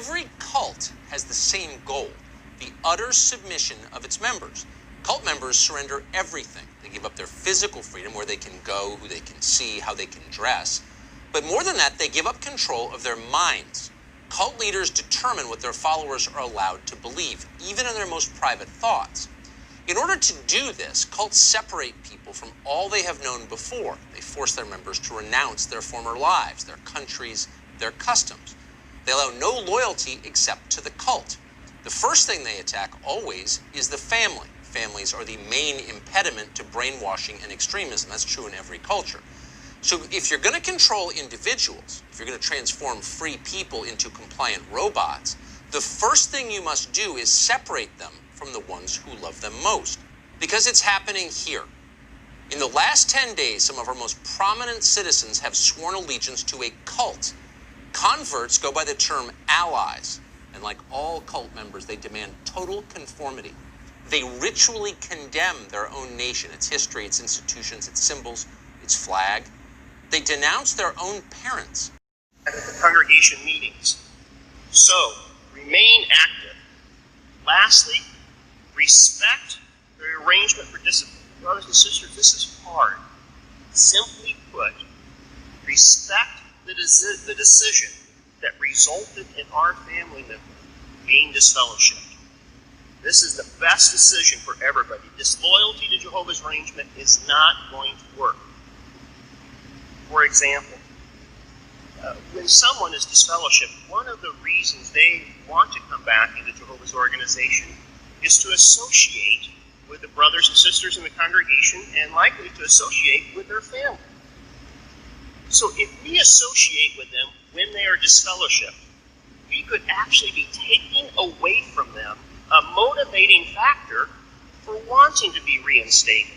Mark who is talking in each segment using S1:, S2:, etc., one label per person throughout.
S1: Every cult has the same goal, the utter submission of its members. Cult members surrender everything. They give up their physical freedom, where they can go, who they can see, how they can dress. But more than that, they give up control of their minds. Cult leaders determine what their followers are allowed to believe, even in their most private thoughts. In order to do this, cults separate people from all they have known before. They force their members to renounce their former lives, their countries, their customs. They allow no loyalty except to the cult. The first thing they attack always is the family. Families are the main impediment to brainwashing and extremism. That's true in every culture. So if you're going to control individuals, if you're going to transform free people into compliant robots, the first thing you must do is separate them from the ones who love them most. Because it's happening here. In the last 10 days, some of our most prominent citizens have sworn allegiance to a cult. Converts go by the term allies, and like all cult members, they demand total conformity. They ritually condemn their own nation, its history, its institutions, its symbols, its flag. They denounce their own parents.
S2: At the congregation meetings. So, remain active. Lastly, respect the arrangement for discipline. Brothers and sisters, this is hard. Simply put, respect the decision that resulted in our family member being disfellowshipped. This is the best decision for everybody. Disloyalty to Jehovah's arrangement is not going to work. For example, when someone is disfellowshipped, one of the reasons they want to come back into Jehovah's organization is to associate with the brothers and sisters in the congregation and likely to associate with their family. So if we associate with them when they are disfellowshipped, we could actually be taking away from them a motivating factor for wanting to be reinstated.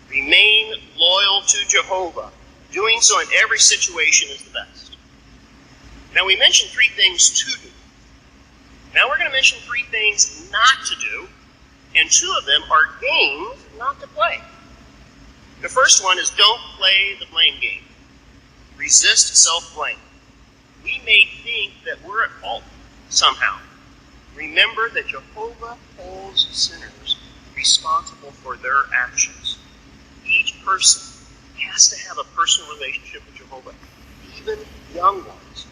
S2: Remain loyal to Jehovah. Doing so in every situation is the best. Now we mentioned 3 things to do. Now we're going to mention 3 things not to do, and 2 of them are games not to play. The first one is don't play the blame game. Resist self-blame. We may think that we're at fault somehow. Remember that Jehovah holds sinners responsible for their actions. Each person has to have a personal relationship with Jehovah. Even young ones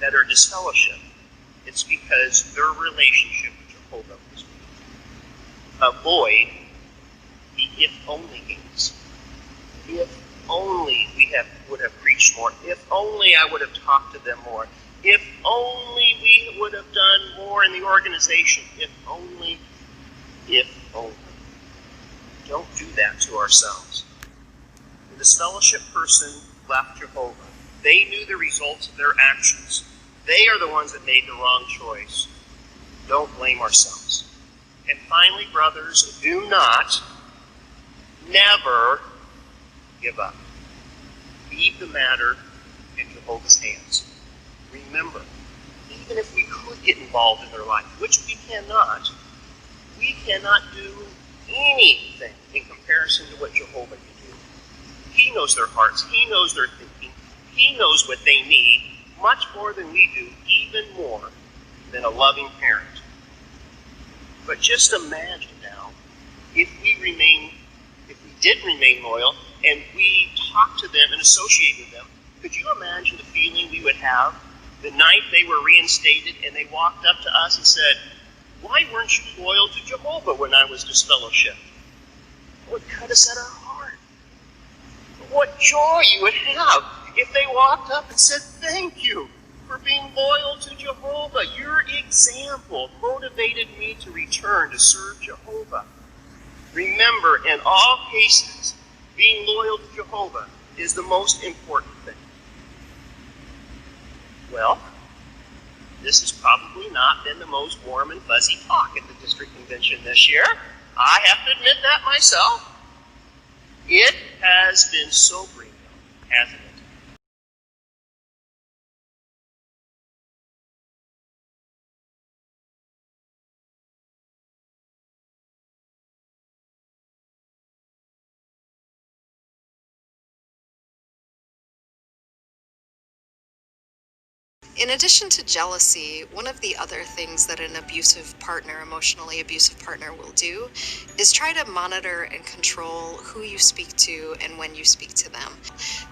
S2: that are disfellowshipped, it's because their relationship with Jehovah was weak. Avoid the if-only games. If only we would have preached more. If only I would have talked to them more. If only we would have done more in the organization. If only. Don't do that to ourselves. The disfellowship person left Jehovah. They knew the results of their actions. They are the ones that made the wrong choice. Don't blame ourselves. And finally, brothers, do not, never give up. Leave the matter in Jehovah's hands. Remember, even if we could get involved in their life, which we cannot do anything in comparison to what Jehovah can do. He knows their hearts. He knows their thinking. He knows what they need much more than we do, even more than a loving parent. But just imagine now, if we did remain loyal and we talked to them and associated with them, could you imagine the feeling we would have the night they were reinstated and they walked up to us and said, "Why weren't you loyal to Jehovah when I was disfellowshipped?" It would cut us at our heart. What joy you would have if they walked up and said, "Thank you for being loyal to Jehovah. Your example motivated me to return to serve Jehovah." Remember, in all cases, being loyal to Jehovah is the most important thing. Well, this has probably not been the most warm and fuzzy talk at the district convention this year. I have to admit that myself. It has been sobering, hasn't it?
S3: In addition to jealousy, one of the other things that an abusive partner, emotionally abusive partner, will do is try to monitor and control who you speak to and when you speak to them.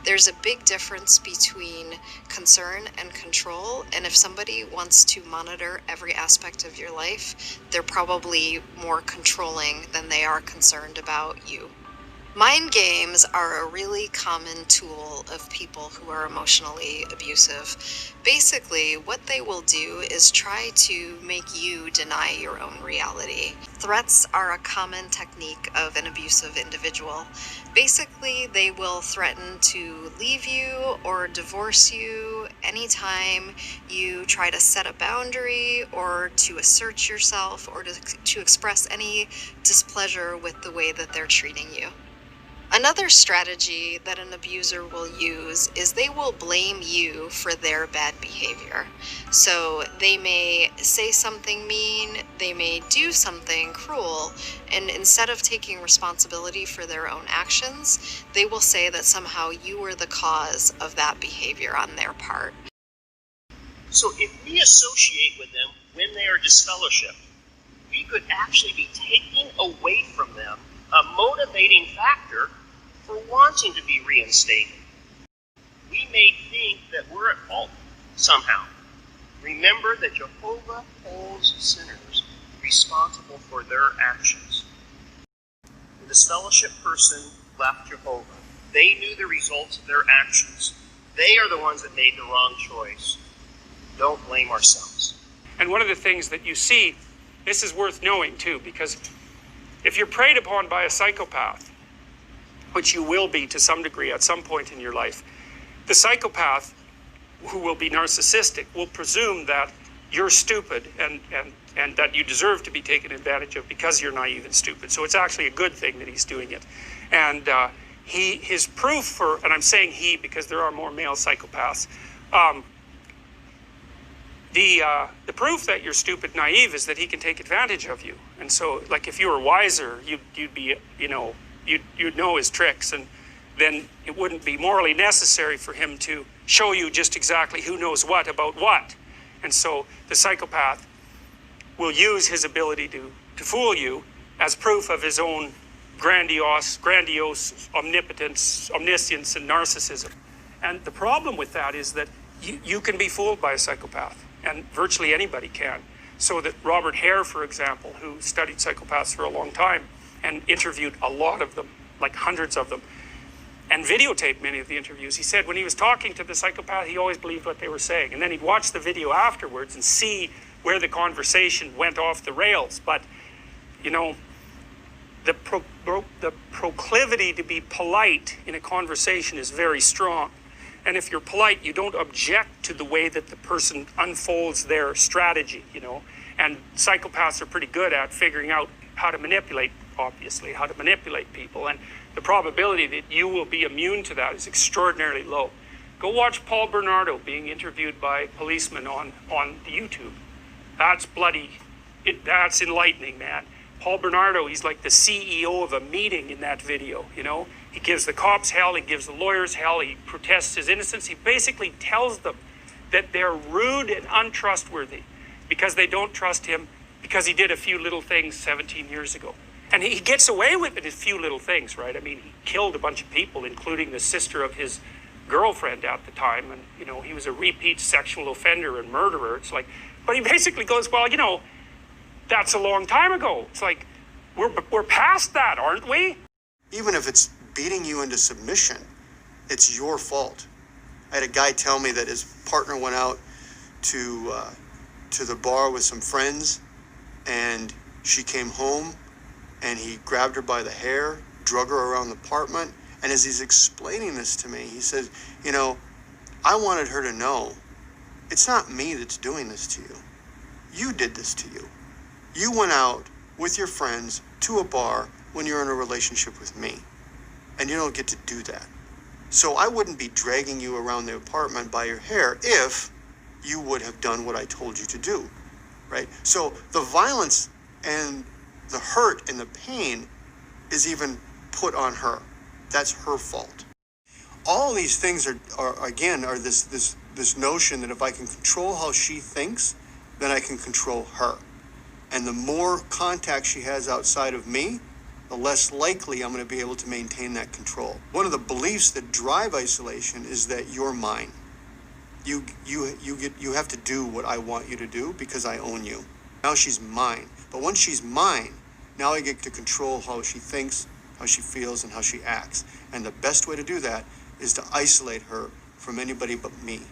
S3: There's a big difference between concern and control, and if somebody wants to monitor every aspect of your life, they're probably more controlling than they are concerned about you. Mind games are a really common tool of people who are emotionally abusive. Basically, what they will do is try to make you deny your own reality. Threats are a common technique of an abusive individual. Basically, they will threaten to leave you or divorce you anytime you try to set a boundary or to assert yourself or to express any displeasure with the way that they're treating you. Another strategy that an abuser will use is they will blame you for their bad behavior. So they may say something mean, they may do something cruel, and instead of taking responsibility for their own actions, they will say that somehow you were the cause of that behavior on their part.
S2: So if we associate with them when they are disfellowshipped, we could actually be taking away from them a motivating factor for wanting to be reinstated. We may think that we're at fault somehow. Remember that Jehovah holds sinners responsible for their actions. The disfellowshipped person left Jehovah. They knew the results of their actions. They are the ones that made the wrong choice. Don't blame ourselves.
S4: And one of the things that you see, this is worth knowing too, because if you're preyed upon by a psychopath, which you will be to some degree at some point in your life, the psychopath who will be narcissistic will presume that you're stupid and that you deserve to be taken advantage of because you're naive and stupid. So it's actually a good thing that he's doing it. And his proof for, and I'm saying he because there are more male psychopaths, the proof that you're stupid, naive, is that he can take advantage of you. And so, like, if you were wiser, you'd be, you'd know his tricks, and then it wouldn't be morally necessary for him to show you just exactly who knows what about what. And so the psychopath will use his ability to fool you as proof of his own grandiose omnipotence, omniscience, and narcissism. And the problem with that is that you can be fooled by a psychopath. And virtually anybody can. So that Robert Hare, for example, who studied psychopaths for a long time and interviewed a lot of them, like hundreds of them, and videotaped many of the interviews, he said when he was talking to the psychopath, he always believed what they were saying. And then he'd watch the video afterwards and see where the conversation went off the rails. But, the proclivity to be polite in a conversation is very strong. And if you're polite, you don't object to the way that the person unfolds their strategy, And psychopaths are pretty good at figuring out how to manipulate, obviously, how to manipulate people. And the probability that you will be immune to that is extraordinarily low. Go watch Paul Bernardo being interviewed by policemen on the YouTube. That's that's enlightening, man. Paul Bernardo, he's like the CEO of a meeting in that video, He gives the cops hell, he gives the lawyers hell, he protests his innocence. He basically tells them that they're rude and untrustworthy because they don't trust him because he did a few little things 17 years ago. And he gets away with it, a few little things, right? I mean, he killed a bunch of people, including the sister of his girlfriend at the time. And, he was a repeat sexual offender and murderer. It's like, but he basically goes, well, that's a long time ago. It's like, we're past that, aren't we?
S5: Even if it's beating you into submission, it's your fault. I had a guy tell me that his partner went out to the bar with some friends, and she came home, and he grabbed her by the hair, drug her around the apartment, and as he's explaining this to me, he says, I wanted her to know, it's not me that's doing this to you. You did this to you. You went out with your friends to a bar when you're in a relationship with me, and you don't get to do that. So I wouldn't be dragging you around the apartment by your hair if you would have done what I told you to do, right? So the violence and the hurt and the pain is even put on her. That's her fault. All these things are this this notion that if I can control how she thinks, then I can control her. And the more contact she has outside of me, the less likely I'm going to be able to maintain that control. One of the beliefs that drive isolation is that you're mine. You have to do what I want you to do because I own you. Now she's mine. But once she's mine, now I get to control how she thinks, how she feels, and how she acts. And the best way to do that is to isolate her from anybody but me.